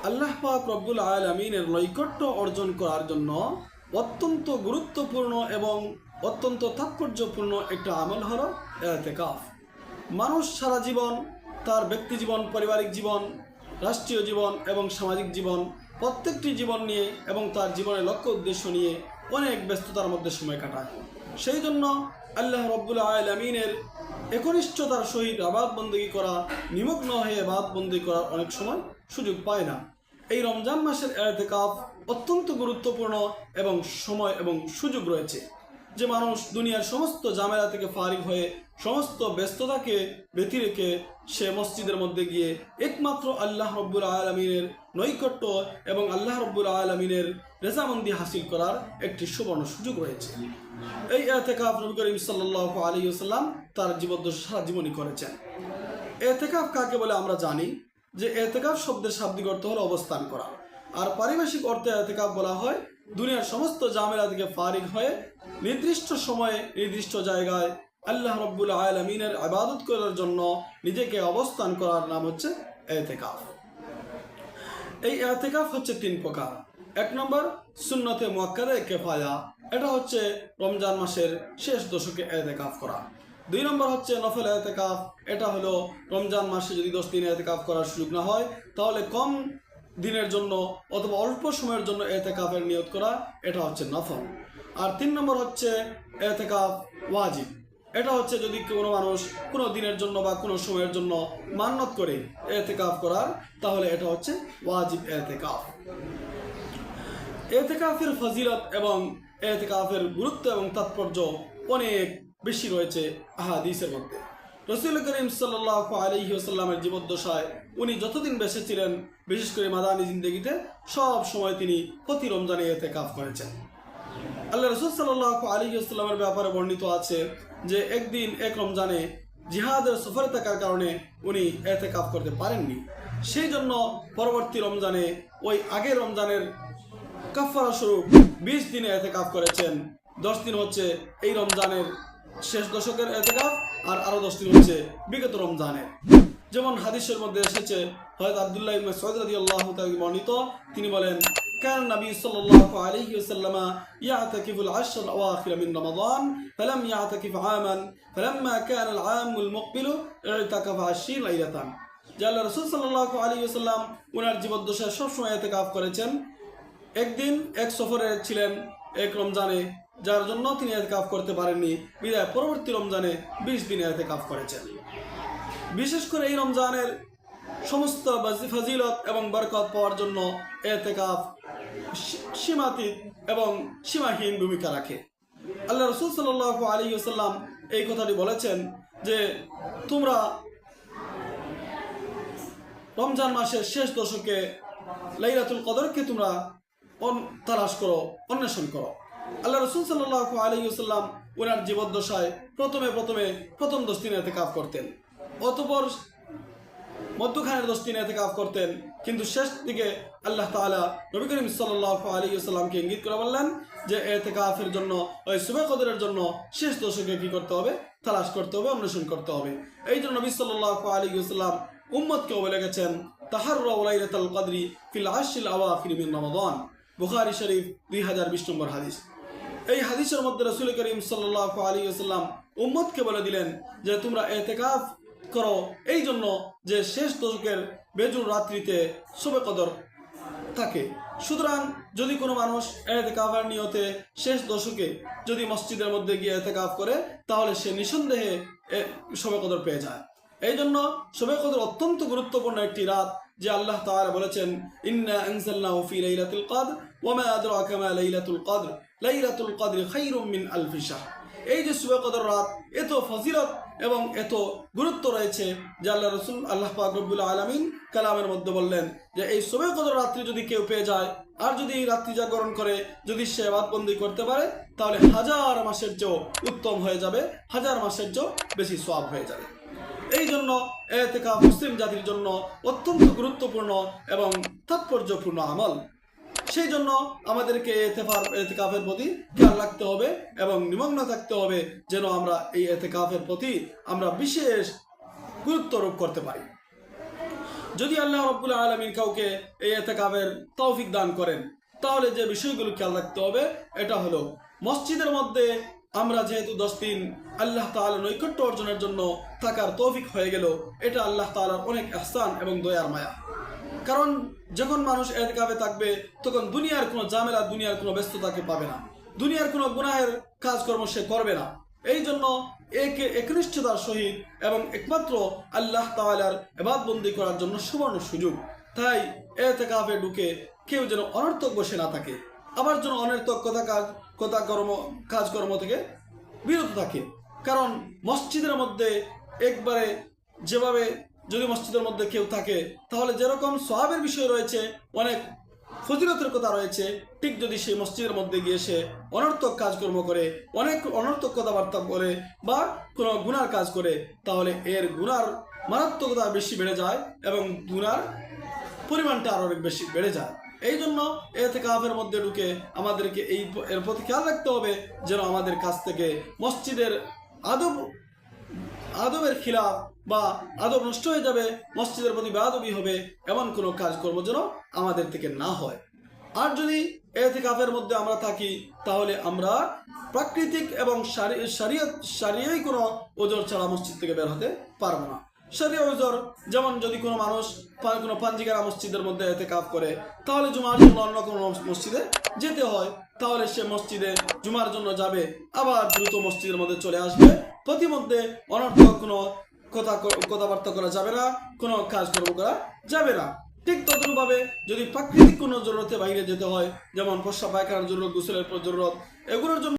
আল্লাহ পাক রব্বুল আলামিনের নৈকট্য অর্জন করার জন্য অত্যন্ত গুরুত্বপূর্ণ এবং অত্যন্ত তাৎপর্যপূর্ণ একটা আমল হলো ইতিকাফ। মানুষ সারা জীবন তার ব্যক্তি জীবন, পারিবারিক জীবন, রাষ্ট্রীয় জীবন এবং সামাজিক জীবন প্রত্যেকটি জীবন নিয়ে এবং তার জীবনের লক্ষ্য উদ্দেশ্য নিয়ে অনেক ব্যস্ততার মধ্যে সময় কাটায়। সেই জন্য আল্লাহ রব্বুল আলামিনের একনিষ্ঠতার সহিত ইবাদত বন্দেগী করা, নিমগ্ন হয়ে ইবাদত বন্দেগী করার অনেক সময় সুযোগ পায় না। এই রমজান মাসের ইতিকাফ অত্যন্ত গুরুত্বপূর্ণ এবং সময় এবং সুযোগ রয়েছে যে মানুষ দুনিয়ার সমস্ত ঝামেলা থেকে ফারিগ হয়ে সমস্ত ব্যস্ততাকে ব্যতি রেখে সে মসজিদের মধ্যে গিয়ে একমাত্র আল্লাহ রব্বুল আলামিনের নৈকট্য এবং আল্লাহ রব্বুল আলামিনের রেজামন্দি হাসিল করার একটি সুবর্ণ সুযোগ রয়েছে। এই ইতিকাফ নবী করিম সাল্লাল্লাহু আলাইহি ওয়াসাল্লাম তার সারা জীবনই করেছেন। ইতিকাফ কাকে বলে আমরা জানি যে ইতিকাফ শব্দের শাব্দিক অর্থ হলো অবস্থান করা, আর পারিভাষিক অর্থে ইতিকাফ বলা হয় দুনিয়ার সমস্ত ঝামেলা থেকে ফারিগ হয়ে নির্দিষ্ট সময়ে নির্দিষ্ট জায়গায় আল্লাহ রব্বুল আলামিনের ইবাদত করার জন্য নিজেকে অবস্থান করার নাম হচ্ছে ইতিকাফ। এই ইতিকাফ হচ্ছে তিন প্রকার। এক নম্বর সুন্নতে মুআক্কাদা কিফায়া, এটা হচ্ছে রমজান মাসের শেষ দশকে ইতিকাফ করা। দুই নম্বর হচ্ছে নফল ইতিকাফ, এটা হলো রমজান মাসে যদি 10 দিন ইতিকাফ করার সুযোগ না হয় তাহলে কম দিনের জন্য অথবা অল্প সময়ের জন্য ইতিকাফের নিয়ত করা, এটা হচ্ছে নফল। আর তিন নম্বর হচ্ছে ইতিকাফ ওয়াজিব, এটা হচ্ছে যদি কোনো মানুষ কোনো দিনের জন্য বা কোনো সময়ের জন্য মান্নত করে ইতিকাফ করার, তাহলে এটা হচ্ছে ওয়াজিব ইতিকাফ। ইতিকাফের ফজিলত এবং ইতিকাফের গুরুত্ব এবং তাৎপর্য অনেক বেশি রয়েছে আহাদিসের মধ্যে। রাসূল করিম সাল্লাল্লাহু আলাইহি ওয়াসাল্লামের জীবদ্দশায় উনি যতদিন বেঁচে ছিলেন, বিশেষ করে মাদানী জিন্দেগিতে সব সময় তিনি প্রতি রমজানে ইতিকাফ করেছেন। আল্লাহ রাসূল সাল্লাল্লাহু আলাইহি ওয়াসাল্লামের ব্যাপারে বর্ণিত আছে যে একদিন এক রমজানে জিহাদের সফরে থাকার কারণে উনি ইতিকাফ করতে পারেননি। সেই জন্য পরবর্তী রমজানে ওই আগের রমজানের কাফারা স্বরূপ 20 দিনে ইতিকাফ করেছেন। 10 দিন হচ্ছে এই রমজানের শেষ দশকের ইতিকাফ, আর আরো 10 দিন হচ্ছে বিগত রমজানের। যেমন হাদিসের মধ্যে এসেছে, হযরত আব্দুল্লাহ ইবনে মাসউদ রাদিয়াল্লাহু তাআলা বর্ণিত, তিনি বলেন কান নবী সাল্লাল্লাহু আলাইহি ওয়াসাল্লাম ইয়াতাকিফুল 10 আওয়াখির মিন রমাদান ফালাম ইয়াতাকিফ আমান ফালাম্মা কানা আল-আম আল-মুকবিল ইতাকাফা 20 লাইলাতান। যে আল্লাহ রাসূল সাল্লাল্লাহু আলাইহি ওয়াসাল্লাম ওনার জীবদ্দশায় সব সময় ইতিকাফ করেছেন। একদিন এক সফরে ছিলেন এক রমজানে, যার জন্য তিনি ইতিকাফ করতে পারেননি, বিদায় পরবর্তী রমজানে 20 দিন ইতিকাফ করেছেন। বিশেষ করে এই রমজানের সমস্ত ফজিলত এবং বরকত পাওয়ার জন্য ইতিকাফ সীমাতীত এবং সীমাহীন ভূমিকা রাখে। আল্লাহ রাসূল সাল্লাল্লাহু আলাইহি ওয়াসাল্লাম এই কথাটি বলেছেন যে তোমরা রমজান মাসের শেষ দশকে লাইলাতুল কদরকে তোমরা তালাশ করো, অন্বেষণ করো। আল্লাহ রাসূল সাল্লাল্লাহু আলাইহি ওয়াসাল্লাম ওনার জীবদ্দশায় প্রথম 10 দিন ইতিকাফ করতেন, অতঃপর মধ্যখানের 10 দিন ইতিকাফ করতেন, কিন্তু শেষ দিকে আল্লাহ তাআলা নবী করিম সাল্লাল্লাহু আলাইহি ওয়াসাল্লামকে ইঙ্গিত করে বললেন যে ইতিকাফের জন্য ওই সুবে কদরের জন্য শেষ দশকে কি করতে হবে? তালাশ করতে হবে, অন্বেষণ করতে হবে। এই জন্য নবী সাল্লাল্লাহু আলাইহি ওয়াসাল্লাম উম্মতকে বলে গেছেন তাহাররাউ লাইলাতুল কদরি ফিল 10 আওয়াখির মিন রমাদান, বুখারী শরীফ 2020 নম্বর হাদিস। এই হাদিসের মধ্যে রাসূল করিম সাল্লাল্লাহু আলাইহি ওয়াসাল্লাম উম্মতকে বলে দিলেন যে তোমরা ইতিকাফ করো এই জন্য যে শেষ দশকের বেজুর রাত্রিতে শবে কদর থাকে। সুতরাং যদি কোনো মানুষ ইতিকাফের নিয়তে শেষ দশকে যদি মসজিদের মধ্যে গিয়ে ইতিকাফ করে, তাহলে সে নিঃসন্দেহে শবে কদর পেয়ে যায়। এই জন্য শবে কদর অত্যন্ত গুরুত্বপূর্ণ একটি রাত, যে আল্লাহ তাআলা বলেছেন ইন্না আনজালনাহু ফি লাইলাতুল কদর ওয়া মা আদরাকা মা লাইলাতুল কদর লাইলাতুল কদরি খায়রুম মিন আলফি শাহর। এই যে শবে কদর রাত, এত ফজিলত এবং এত গুরুত্ব রয়েছে যে আল্লাহ পাক রব্বুল আলামিন কালামের মধ্যে বললেন যে এই শবে কদর রাত্রি যদি কেউ পেয়ে যায় আর যদি এই রাত্রি জাগরণ করে, যদি সে ইবাদতবন্দি করতে পারে, তাহলে 1000 মাসের চেয়েও উত্তম হয়ে যাবে, 1000 মাসের চেয়েও বেশি সওয়াব হয়ে যাবে। এই জন্য ইতিকাফ মুসলিম জাতির জন্য অত্যন্ত গুরুত্বপূর্ণ এবং তাৎপর্যপূর্ণ আমল। সেই জন্য আমাদেরকে ইতিকাফের প্রতি খেয়াল রাখতে হবে এবং নিমগ্ন থাকতে হবে, যেন আমরা এই ইতিকাফের প্রতি আমরা বিশেষ গুরুত্ব আরোপ করতে পারি। যদি আল্লাহ রাব্বুল আলামিন কাউকে এই ইতিকাফের তৌফিক দান করেন, তাহলে যে বিষয়গুলো খেয়াল রাখতে হবে এটা হলো, মসজিদের মধ্যে আমরা যেহেতু 10 দিন আল্লাহ তাআলার নৈকট্য অর্জনের জন্য থাকার তৌফিক হয়ে গেল, এটা আল্লাহ তাআলার অনেক ইহসান এবং দয়ার মায়া। কারণ যখন মানুষ ইতিকাফে থাকবে তখন দুনিয়ার কোনো ঝামেলা, দুনিয়ার কোনো ব্যস্ততাকে পাবে না, দুনিয়ার কোনো গুনাহের কাজকর্ম সে করবে না। এই জন্য একনিষ্ঠতার সহিত এবং একমাত্র আল্লাহ তাআলার ইবাদতবন্দি করার জন্য সুবর্ণ সুযোগ। তাই ইতিকাফে ঢুকে কেউ যেন অনর্থক বসে না থাকে, আবার যেন অনর্থক কাজকর্ম থেকে বিরত থাকে। কারণ মসজিদের মধ্যে একবারে যেভাবে যদি মসজিদের মধ্যে কেউ থাকে, তাহলে যেরকম সওয়াবের বিষয় রয়েছে, অনেক ফজিলতের কথা রয়েছে, ঠিক যদি সেই মসজিদের মধ্যে গিয়ে সে অনর্থক কাজকর্ম করে, অনেক অনর্থক কথাবার্তা বলে বা কোনো গুনার কাজ করে, তাহলে এর গুনার মারাত্মকতা বেশি বেড়ে যায় এবং গুনার পরিমাণটা আরো অনেক বেশি বেড়ে যায়। এই জন্য ইতিকাফের মধ্যে ঢুকে আমাদেরকে এর প্রতি খেয়াল রাখতে হবে যেন আমাদের কাছ থেকে মসজিদের আদবের খিলাফ বা আদব নষ্ট হয়ে যাবে, মসজিদের প্রতি বেয়াদবি হবে, এমন কোনো কাজকর্ম যেন আমাদের থেকে না হয়। আর যদি ইতিকাফের মধ্যে আমরা থাকি, তাহলে আমরা প্রাকৃতিক এবং শারীরিক কোনো ওজর ছাড়া মসজিদ থেকে বের হতে পারবো না। শরীয় ওজর যেমন যদি কোনো মানুষ কোনো পাঞ্জিকারা মসজিদের মধ্যে ইতিকাফ করে, তাহলে জুমার জন্য অন্য কোনো মসজিদে যেতে হয়, তাহলে সে মসজিদে জুমার জন্য যাবে, আবার দ্রুত মসজিদের মধ্যে চলে আসবে। প্রতিমধ্যে অনর্থক কোনো কথাবার্তা করা যাবে না, কোনো কাজকর্ম করা যাবে না। ঠিক তদ্রুপভাবে যদি প্রাকৃতিক কোনো জরুরতে বাইরে যেতে হয়, যেমন প্রস্রাব পায়খানার জরুরত, গোসলের জরুরত, এগুলোর জন্য